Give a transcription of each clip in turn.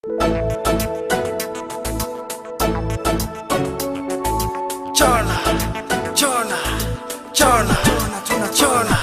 Chona, chona, chona, chona, chona.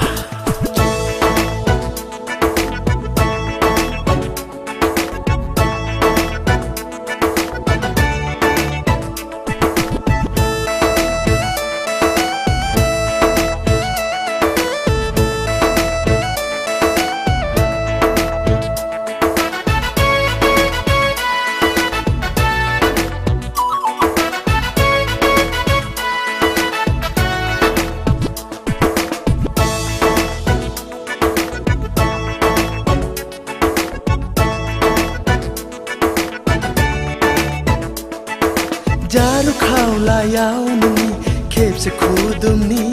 जारु खाउलायाव नोंनि खेबसे खुदुमनि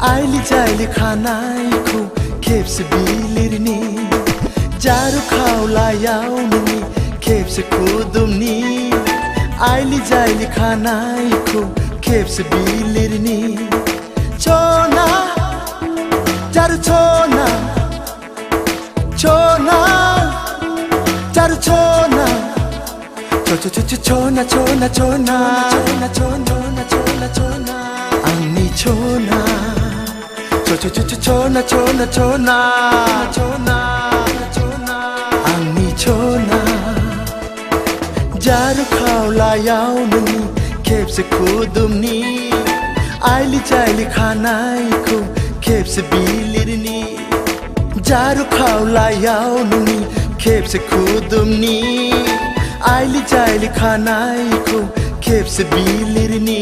आइलि जाइलि खानायखौ खेबसे बिलिरनि जारु खाउलायाव नोंनि खेबसे खुदुमनि आइलि जाइलि खानायखौ खेबसे बिलिरनि चना जारु चना चना जारु चना chona chona chona chona chona chona chona Ani chona chona chona chona chona chona Ani chona Jaru khawlayaw nungi khepse khudumni Aili jaili khanayko khepse bilirni Jaru khawlayaw nungi khepse khudumni आइलि जाइलि खानायखौ खेबसे बिलिरनि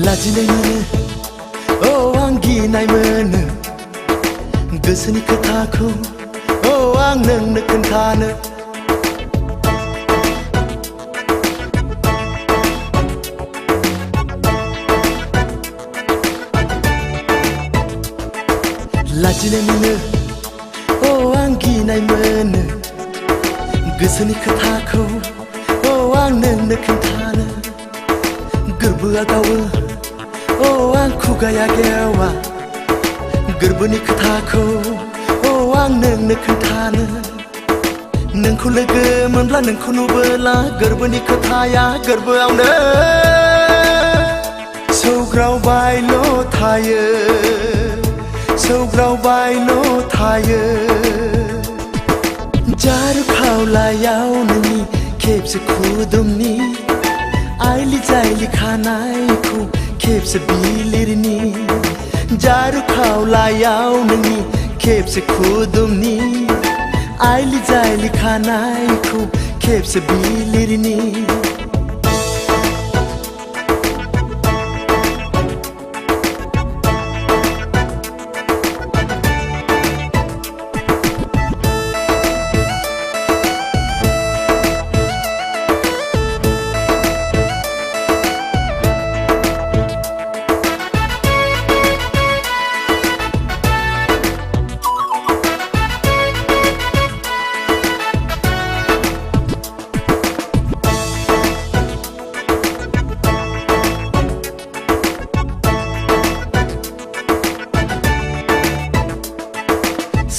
लाजिनाय मोनो आं गिनाय मोनो गोसोनि खोथाखौ आं नोंनो खोन्थानो लाजिनाय मोनो आं गिनाय मोनो गोसोनि खोथाखौ आं नोंनो खोन्थानो गोरबोआ गावो आं खुगाया गेवा गोरबोनि खोथाखौ आं नोंनो खोन्थानो नोंखौ लोगो मोनब्ला नोंखौ नुबोला गोरबोनि खोथाया गोरबोआवनो सौग्रावबायल' थायो सौग्रावबायल' थायो जारु खावलायाव नोंनि खेबसे खुदुमनि आइलि जाइलि खानायखौ खेबसे बिलिरनि जारु खावलायाव नोंनि खेबसे खुदुमनि आइलि जाइलि खानायखौ खेबसे बिलिरनि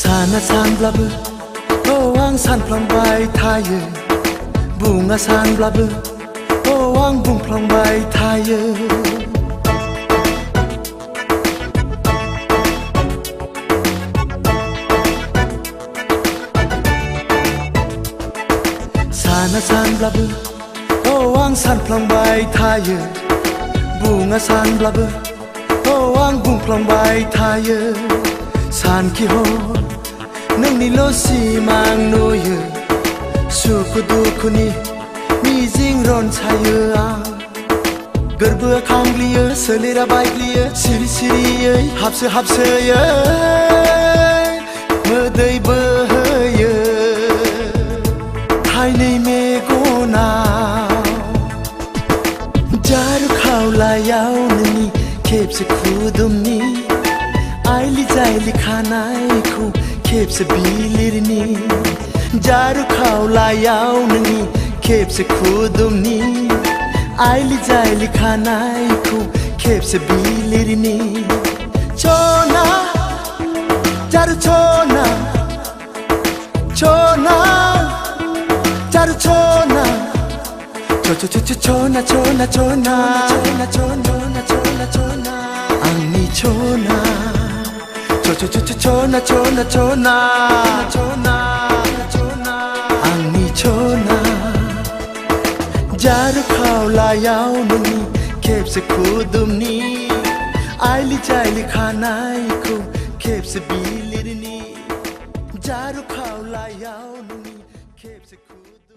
साना सानब्लाबो आं सानफ्लांबाय थायो बुङा सानब्लाबो आं बुंफ्लांबाय थायो साना सानब्लाबो आं सानफ्लांबाय थायो बुङा सानब्लाबो आं बुंफ्लांबाय थायो सानखि हर नोंनिल' सिमां नुयो सुखु दुखुनि मिजिं रनसायो आं गोरबोआ खांग्लियो सोलेरा बायग्लियो सिरि सिरियै हाबसो हाबसोयै मोदै बोहैयो थाइनै मेगनाव जारु खावलायाव नोंनि खेबसे खुदुमनि आइलि जाइलि खानायखौ खेबसे बिलिरनि जारु खावलायाव नोंनि खेबसे खुदुमनि आइलि जाइलि खानायखौ खेबसे बिलिरनि चना जारु चना चना जारु चना चना चना चना चना चना चना चना आंनि चना चना चना चना चना चना आंनि चना जारु खावलायाव नोंनि खेबसे खुदुमनि आइलि जाइलि खानायखौ खेबसे बिलिरनि जारु खावलायाव नोंनि खेबसे खुदुमनि